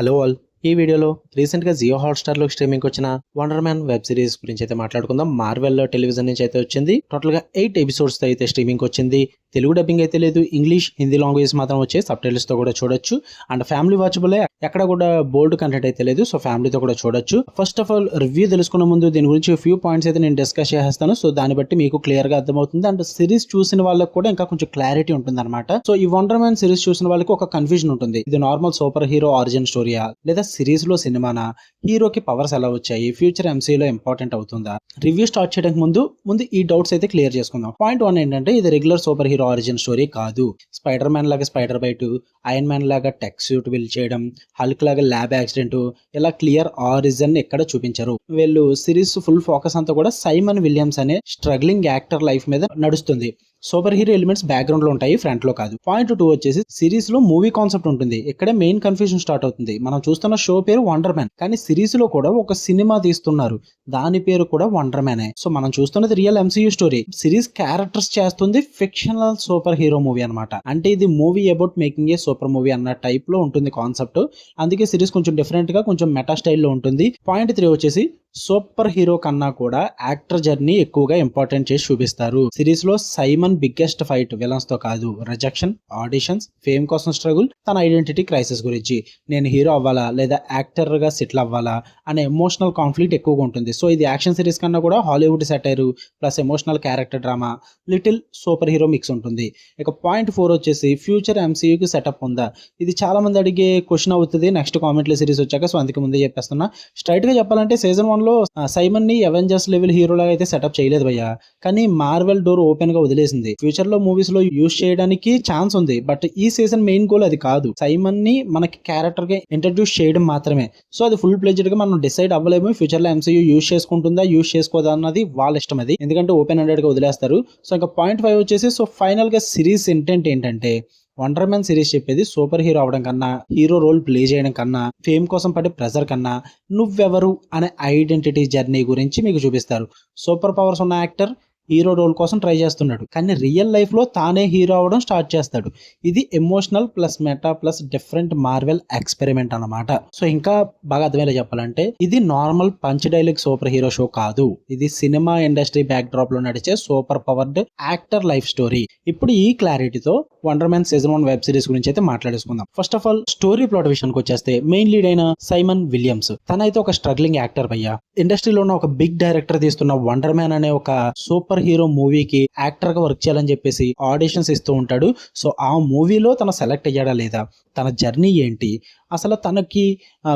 Hello all. ఈ వీడియోలో రీసెంట్గా జియో హాట్స్టార్లో స్ట్రీమింగ్ వచ్చిన వండర్ మ్యాన్ వెబ్ సిరీస్ గురించి అయితే మాట్లాడుకుందాం. మార్వెల్ టెలివిజన్ నుంచి అయితే వచ్చింది. టోటల్గా 8 ఎపిసోడ్స్ అయితే స్ట్రీమింగ్ వచ్చింది. తెలుగు డబ్బింగ్ అయితే లేదు, ఇంగ్లీష్ హిందీ లాంగ్వేజ్ మాత్రం వచ్చే సబ్ టైటిల్స్తో కూడా చూడొచ్చు. అండ్ ఫ్యామిలీ వాచబులే, ఎక్కడ కూడా బోల్డ్ కంటెంట్ అయితే లేదు, సో ఫ్యామిలీతో కూడా చూడొచ్చు. ఫస్ట్ ఆఫ్ ఆల్ రివ్యూ తెలుసుకున్న ముందు దీని గురించి ఫ్యూ పాయింట్స్ అయితే నేను డిస్కస్ చేస్తాను. సో దాన్ని బట్టి మీకు క్లియర్గా అర్థమవుతుంది. అండ్ సిరీస్ చూసిన వాళ్ళకి కూడా ఇంకా కొంచెం క్లారిటీ ఉంటుంది అనమాట. సో ఈ వండర్ మ్యాన్ సిరీస్ చూసిన వాళ్ళకి ఒక కన్ఫ్యూజన్ ఉంటుంది. ఇది నార్మల్ సూపర్ హీరో ఆరిజిన్ స్టోరీయా, లేదా సిరీస్ లో సినిమానా, హీరోకి పవర్స్ ఎలా వచ్చాయి, ఫ్యూచర్ ఎంసీలో ఇంపార్టెంట్ అవుతుందా? రివ్యూ స్టార్ట్ చేయడానికి ముందు ఈ డౌట్స్ అయితే క్లియర్ చేసుకుందాం. పాయింట్ 1 ఏంటంటే, ఇది regular super hero origin story కాదు. స్పైడర్ మ్యాన్ లాగా స్పైడర్ బైట్, ఐరన్ మ్యాన్ లాగా టెక్ సూట్ బిల్డ్ చేయడం, హల్క్ లాగా ల్యాబ్ యాక్సిడెంట్, ఇలా క్లియర్ ఆరిజిన్ ఎక్కడ చూపించరు. వీళ్ళు సిరీస్ ఫుల్ ఫోకస్ అంతా కూడా సైమన్ విలియమ్స్ అనే స్ట్రగ్లింగ్ యాక్టర్ లైఫ్ మీద నడుస్తుంది. సూపర్ హీరో ఎలిమెంట్స్ బ్యాక్గ్రౌండ్ లో ఉంటాయి, ఫ్రంట్ లో కాదు. పాయింట్ 2 వచ్చేసి, సిరీస్ లో మూవీ కాన్సెప్ట్ ఉంటుంది. ఇక్కడే మెయిన్ కన్ఫ్యూజన్ స్టార్ట్ అవుతుంది. మనం చూస్తున్న షో పేరు వండర్ మ్యాన్, కానీ సిరీస్ లో కూడా ఒక సినిమా తీస్తున్నారు, దాని పేరు కూడా వండర్ మ్యానే. సో మనం చూస్తున్నది real MCU story. Series characters చేస్తుంది ఫిక్షనల్ సూపర్ హీరో మూవీ అనమాట. అంటే ఇది movie about making a super movie అన్న టైప్ లో ఉంటుంది కాన్సెప్ట్. అందుకే సిరీస్ కొంచెం డిఫరెంట్ గా, కొంచెం మెటా స్టైల్లో ఉంటుంది. పాయింట్ 3 వచ్చేసి, సూపర్ హీరో కన్నా కూడా యాక్టర్ జర్నీ ఎక్కువగా ఇంపార్టెంట్ చేసి చూపిస్తారు. సిరీస్ లో సైమన్ బిగ్గెస్ట్ ఫైట్ విలన్స్ తో కాదు, రిజెక్షన్, ఆడిషన్స్, ఫేమ్ కోసం స్ట్రగుల్, తన ఐడెంటిటీ క్రైసిస్ గురించి, నేను హీరో అవ్వాలా లేదా యాక్టర్ గా సెటిల్ అవ్వాలా అనే ఎమోషనల్ కాన్ఫ్లిక్ట్ ఎక్కువగా ఉంటుంది. సో ఇది యాక్షన్ సిరీస్ కన్నా కూడా Hollywood satire plus emotional character drama, little super hero mix ఉంటుంది. ఇక పాయింట్ 4 వచ్చేసి, ఫ్యూచర్ ఎంసీయూకి సెటప్ ఉందా? ఇది చాలా మంది అడిగే క్వశ్చన్ అవుతుంది నెక్స్ట్ కామెంట్లో సిరీస్ వచ్చాక. సో అందుకే ముందే చెప్పేస్తున్నా. స్ట్రైట్ గా చెప్పాలంటే సీజన్ 1 లో సైమన్ ని అవెంజర్స్ లెవెల్ హీరో లాగా అయితే సెటప్ చేయలేదు భయ్య, కానీ మార్వెల్ డోర్ ఓపెన్ గా వదిలేసింది. ఫ్యూచర్ లో మూవీస్ లో యూజ్ చేయడానికి ఛాన్స్ ఉంది, బట్ ఈ సీజన్ మెయిన్ గోల్ అది కాదు. సైమన్ ని మనకి క్యారెక్టర్ గా ఇంట్రడ్యూస్ చేయడం మాత్రమే. సో అది ఫుల్ ప్లేజ్డ్ గా మనం డిసైడ్ అవ్వలేము. ఫ్యూచర్ లో ఎంసీయూ యూజ్ చేసుకుంటుందా యూజ్ చేసుకోదా అన్నది వాళ్ళ ఇష్టం, అది ఎందుకంటే ఓపెన్ హండెడ్ గా వదిలేస్తారు. సో ఇంకా పాయింట్ 5 వచ్చేసి, సో ఫైనల్ గా సిరీస్ ఇంటెంట్ ఏంటంటే, వండర్ మ్యాన్ సిరీస్ చెప్పేది సూపర్ హీరో అవడం కన్నా, హీరో రోల్ ప్లే చేయడం కన్నా, ఫేమ్ కోసం పడే ప్రెజర్ కన్నా, నువ్వెవరు అనే ఐడెంటిటీ జర్నీ గురించి మీకు చూపిస్తారు. సూపర్ పవర్స్ ఉన్న యాక్టర్ హీరో రోల్ కోసం ట్రై చేస్తున్నాడు, కానీ రియల్ లైఫ్ లో తానే హీరో అవడం స్టార్ట్ చేస్తాడు. ఇది emotional plus meta plus different Marvel experiment అన్నమాట. సో ఇంకా బాగా అర్థమయ్యేలా చెప్పాలంటే, ఇది normal punch dialogue super hero show కాదు. ఇది సినిమా ఇండస్ట్రీ బ్యాక్ డ్రాప్ లో నడిచే super powered actor life story. ఇప్పుడు ఈ క్లారిటీతో Wonder Man season 1 web series గురించి అయితే మాట్లాడేసుకుందాం. First of all story plot విషయానికి వచ్చేస్తే, మెయిన్ లీడ్ అయిన సైమన్ విలియమ్స్ తనైతే ఒక స్ట్రగ్లింగ్ యాక్టర్ భయ్య. ఇండస్ట్రీలో ఉన్న ఒక బిగ్ డైరెక్టర్ తీస్తున్న వండర్ మ్యాన్ అనే ఒక సూపర్ హీరో మూవీకి యాక్టర్ గా వర్క్ చేయాలని చెప్పేసి ఆడిషన్స్ ఇస్తూ ఉంటాడు. సో ఆ మూవీలో తన సెలెక్ట్ అయ్యాడా లేదా, తన జర్నీ ఏంటి, అసలు తనకి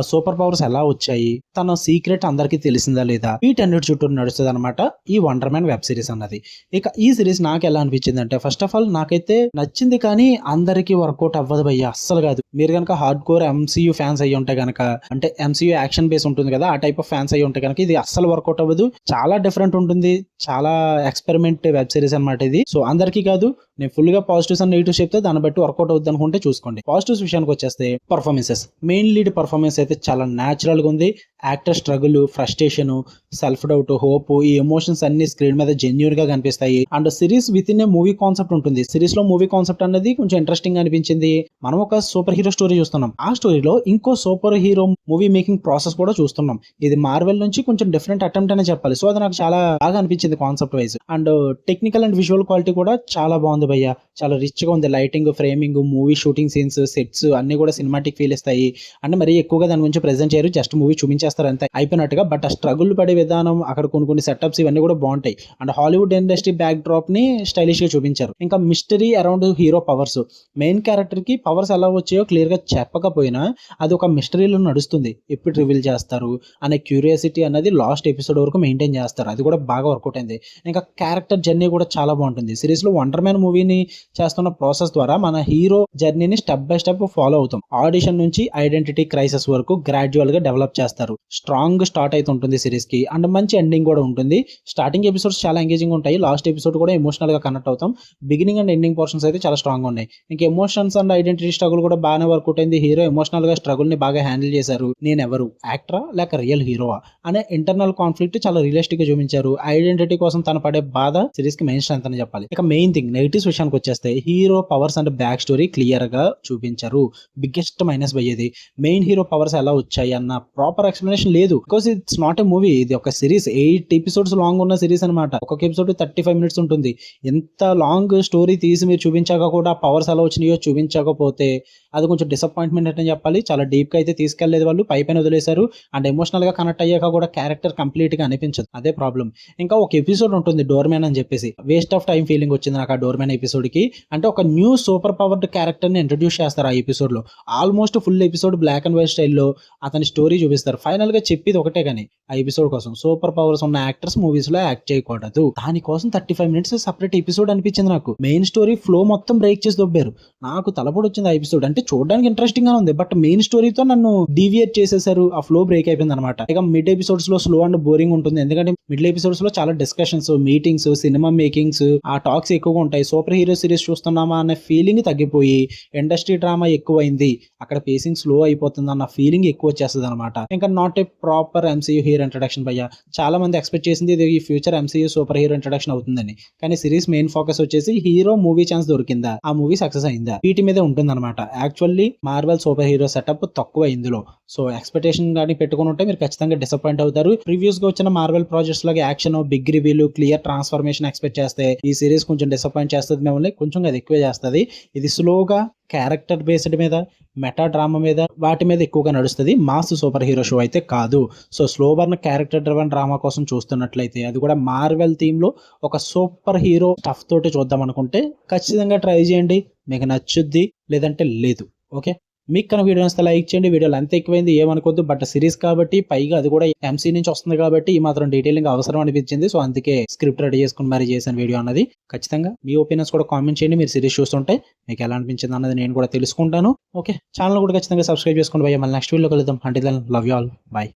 సూపర్ పవర్స్ ఎలా వచ్చాయి, తన సీక్రెట్ అందరికీ తెలిసిందా లేదా, వీటన్నిటి చుట్టూ నడుస్తుంది అనమాట ఈ వండర్ మ్యాన్ వెబ్ సిరీస్ అన్నది. ఇక ఈ సిరీస్ నాకు ఎలా అనిపించింది అంటే, ఫస్ట్ ఆఫ్ ఆల్ నాకైతే నచ్చింది, కానీ అందరికీ వర్కౌట్ అవ్వదు భయ్య, అస్సలు కాదు. మీరు కనుక హార్డ్ కోర్ ఎంసీయూ ఫ్యాన్స్ అయ్యి ఉంటే కనుక, అంటే ఎంసీయూ యాక్షన్ బేస్ ఉంటుంది కదా, ఆ టైప్ ఆఫ్ ఫ్యాన్స్ అయ్యి ఉంటే కనుక ఇది అస్సలు వర్కౌట్ అవ్వదు. చాలా డిఫరెంట్ ఉంటుంది, చాలా ఎక్స్పెరిమెంట్ వెబ్ సిరీస్ అనమాట ఇది. సో అందరికీ కాదు, నేను ఫుల్ గా పాజిటివ్స్ అండ్ నెగిటివ్స్ చెప్తే దాన్ని బట్టి వర్కౌట్ అవుతుంది అనుకుంటే చూసుకోండి. పాజిటివ్స్ విషయానికి వచ్చేస్తే, పర్ఫార్మెన్సెస్. మెయిన్ లీడ్ పర్ఫార్మెన్స్ అయితే చాలా న్యాచురల్ గా ఉంది. Actor struggle, frustration, self doubt, hope, ఈ ఎమోషన్స్ అన్ని స్క్రీన్ మీద జెన్యూన్ గా కనిపిస్తాయి. And series with in a movie concept ఉంటుంది. సిరీస్ లో మూవీ కాన్సెప్ట్ అనేది కొంచెం ఇంట్రెస్టింగ్ గా అనిపించింది. మనం ఒక సూపర్ హీరో స్టోరీ చూస్తున్నాం, ఆ స్టోరీలో ఇంకో super hero movie making process కూడా చూస్తున్నాం. ఇది మార్వెల్ నుంచి కొంచెం డిఫరెంట్ అటెంప్ట్ అనే చెప్పాలి. సో అది నాకు చాలా బాగా అనిపించింది concept wise. And technical and visual quality కూడా చాలా బాగుంది భయ్య, చాలా రిచ్ గా ఉంది. Lighting, framing, movie shooting scenes, sets అన్ని కూడా సినిమాటిక్ ఫీల్ ఇస్తాయి. అంటే మరి ఎక్కువగా దాని గురించి ప్రెజెంట్ చేయరు, జస్ట్ మూవీ చూపించేస్తారు అంతే అయిపోయినట్టుగా. బట్ ఆ స్ట్రగుల్ పడే విధానం, అక్కడ కొన్ని సెటప్స్ ఇవన్నీ కూడా బాగుంటాయి. And Hollywood industry back drop ని స్టైలిష్ గా చూపించారు. ఇంకా mystery around hero powers. Main character కి పవర్స్ ఎలా వచ్చాయో క్లియర్ గా చెప్పకపోయినా అది ఒక మిస్టరీలో నడుస్తుంది. ఎప్పుడు రివీల్ చేస్తారు అనే క్యూరియాసిటీ అనేది లాస్ట్ ఎపిసోడ్ వరకు మెయింటైన్ చేస్తారు. అది కూడా బాగా వర్కౌట్ అయింది. ఇంకా క్యారెక్టర్ జర్నీ కూడా చాలా బాగుంటుంది. సిరీస్ లో వండర్ మ్యాన్ మూవీని చేస్తున్న ప్రాసెస్ ద్వారా మన హీరో జర్నీని స్టెప్ బై స్టెప్ ఫాలో అవుతాం. ఆడిషన్ నుంచి ఐడెంటిటీ క్రైసిస్ వరకు గ్రాడ్యువల్ గా డెవలప్ చేస్తారు. స్ట్రాంగ్ స్టార్ట్ అయితే ఉంటుంది సిరీస్ కి, అండ్ మంచి ఎండింగ్ కూడా ఉంటుంది. స్టార్టింగ్ ఎపిసోడ్స్ చాలా ఎంగేజింగ్ ఉంటాయి, లాస్ట్ ఎపిసోడ్ కూడా ఎమోషనల్ గా కనెక్ట్ అవుతాం. బిగినింగ్ అండ్ ఎండింగ్ పోర్షన్స్ అయితే చాలా స్ట్రాంగ్ ఉన్నాయి. ఇంకా ఎమోషన్స్ అండ్ ఐడెంటిటీ స్ట్రగుల్ కూడా బాగానే వర్కౌట్ అయింది. హీరో ఎమోషనల్ గా స్ట్రగుల్ ని బాగా హ్యాండిల్ చేశారు. నేను ఎవరు, యాక్టరా లేక రియల్ హీరోవా అనే ఇంటర్నల్ కాన్ఫ్లిక్ట్ చాలా రియలిస్టిక్ గా చూపించారు. ఐడెంటిటీ కోసం తను పడే బాధ సిరీస్ కి మెయిన్ స్ట్రెంత్ అని చెప్పాలి. ఇక మెయిన్ థింగ్ నెగిటివ్స్ స్టోరీస్ విషయానికి వచ్చేస్తే hero powers and back story clear గా చూపించారు. బిగ్గెస్ట్ మైనస్ బై ఇది. మెయిన్ హీరో పవర్స్ ఎలా వచ్చాయి అన్న ప్రాపర్ ఎక్స్ప్లెనేషన్ లేదు. Because it's not a movie, ఇది ఒక సిరీస్. 8 ఎపిసోడ్స్ లాంగ్ ఉన్న సిరీస్ అనమాట. ఒక్కొక్క ఎపిసోడ్ 35 మినిట్స్ ఉంటుంది. ఎంత లాంగ్ స్టోరీ తీసి మీరు చూపించాక కూడా పవర్స్ ఎలా వచ్చినాయో చూపించకపోతే అది కొంచెం డిసప్పాయింట్మెంట్ అంటే చెప్పాలి. చాలా డీప్ గా అయితే తీసుకెళ్లేదు వాళ్ళు, పైన వదిలేశారు. అండ్ ఎమోషనల్ గా కనెక్ట్ అయ్యాక కూడా క్యారెక్టర్ కంప్లీట్ గా అనిపించదు. అదే ప్రాబ్లం. ఇంకా ఒక ఎపిసోడ్ ఉంటుంది డోర్మ్యాన్ అని చెప్పేసి, వేస్ట్ ఆఫ్ టైం ఫీలింగ్ వచ్చింది నాకు ఆ డోర్మ్యాన్ ఎపిసోడ్ కి. అంటే ఒక న్యూ సూపర్ పవర్డ్ క్యారెక్టర్ ని ఇంట్రడ్యూస్ చేస్తారు ఆ ఎపిసోడ్ లో. Almost full episode black and white స్టైల్లో అతని స్టోరీ చూపిస్తారు. ఫైనల్ గా చెప్పేది ఒకటే కానీ ఆ ఎపిసోడ్ కోసం సూపర్ పవర్స్ ఉన్న యాక్టర్స్ మూవీస్ లో యాక్ట్ చేయకూడదు. దానికోసం 35 మినిట్స్ సపరేట్ ఎపిసోడ్ అనిపించింది నాకు. మెయిన్ స్టోరీ ఫ్లో మొత్తం బ్రేక్ చేసి దొబ్బారు. నాకు తలపడి వచ్చింది ఆ ఎపిసోడ్. అంటే చూడడానికి ఇంట్రెస్టింగ్ గా ఉంది, బట్ మెయిన్ స్టోరీతో నన్ను డీవియేట్ చేసేసారు. ఆ ఫ్లో బ్రేక్ అయిపోయింది అనమాట. ఇక మిడ్ ఎపిసోడ్స్ లో స్లో అండ్ బోరింగ్ ఉంటుంది. ఎందుకంటే మిడిల్ ఎపిసోడ్స్ లో చాలా డిస్కషన్స్, మీటింగ్స్, సినిమా మేకింగ్స్, ఆ టాక్స్ ఎక్కువగా ఉంటాయి. సూపర్ హీరో సిరీస్ చూస్తున్నామా అనే ఫీలింగ్ తగ్గిపోయి ఇండస్ట్రీ డ్రామా ఎక్కువైంది, అక్కడ పేసింగ్ స్లో అయిపోతుంది అన్న ఫీలింగ్ ఎక్కువ వచ్చేస్తుంది అనమాట. ఇంకా not a proper MCU hero introduction భయ్యా. చాలా మంది ఎక్స్పెక్ట్ చేసింది ఇది ఈ future MCU super hero introduction అవుతుందని. కానీ సిరీస్ మెయిన్ ఫోకస్ వచ్చేసి హీరో మూవీ ఛాన్స్ దొరికిందా, ఆ మూవీ సక్సెస్ అయిందా, వీటి మీదే ఉంటుంది అనమాట. Actually Marvel super hero setup తక్కువ ఇందులో. సో ఎక్స్పెక్టేషన్ కానీ పెట్టుకుని ఉంటే మీరు ఖచ్చితంగా డిసప్పాయింట్ అవుతారు. ప్రీవియస్ గా వచ్చిన మార్వెల్ ప్రాజెక్ట్స్ లాగా action, big reveal, clear transformation expect చేస్తే ఈ సిరీస్ కొంచెం డిసప్పాయింట్ చేస్తుంది మిమ్మల్ని. కొంచెం అది ఎక్కువ చేస్తుంది. ఇది స్లోగా క్యారెక్టర్ బేస్డ్ మీద, మెటా డ్రామా మీద, వాటి మీద ఎక్కువగా నడుస్తుంది. మాస్ సూపర్ హీరో షో అయితే కాదు. So slow burn character driven drama కోసం చూస్తున్నట్లయితే, అది కూడా మార్వెల్ థీమ్ లో ఒక సూపర్ హీరో స్టఫ్ తోటి చూద్దాం అనుకుంటే ఖచ్చితంగా ట్రై చేయండి. మీకు నచ్చుద్ది, లేదంటే లేదు. ఓకే, మీకు కనుక వీడియో నచ్చితే లైక్ చేయండి. వీడియోలు అంత ఎక్కువైంది ఏమనుకోద్దు, బట్ సిరీస్ కాబట్టి, పైగా అది కూడా ఎంసీ నుంచి వస్తుంది కాబట్టి ఈ మాత్రం డీటెయిలింగ్ అవసరం అనిపించింది. సో అందుకే స్క్రిప్ట్ రెడీ చేసుకుని మరీ చేశాను వీడియో అన్నది. ఖచ్చితంగా మీ ఒపీనియన్స్ కూడా కామెంట్ చేయండి. మీరు సిరీస్ చూస్తుంటే మీకు ఎలా అనిపించింది అన్నది నేను కూడా తెలుసుకుంటాను. ఓకే, ఛానల్ కూడా ఖచ్చితంగా సబ్స్క్రైబ్ చేసుకోండి భయ్యా. మళ్ళీ నెక్స్ట్ వీడియో కలుద్దాం. Until then love you all, by.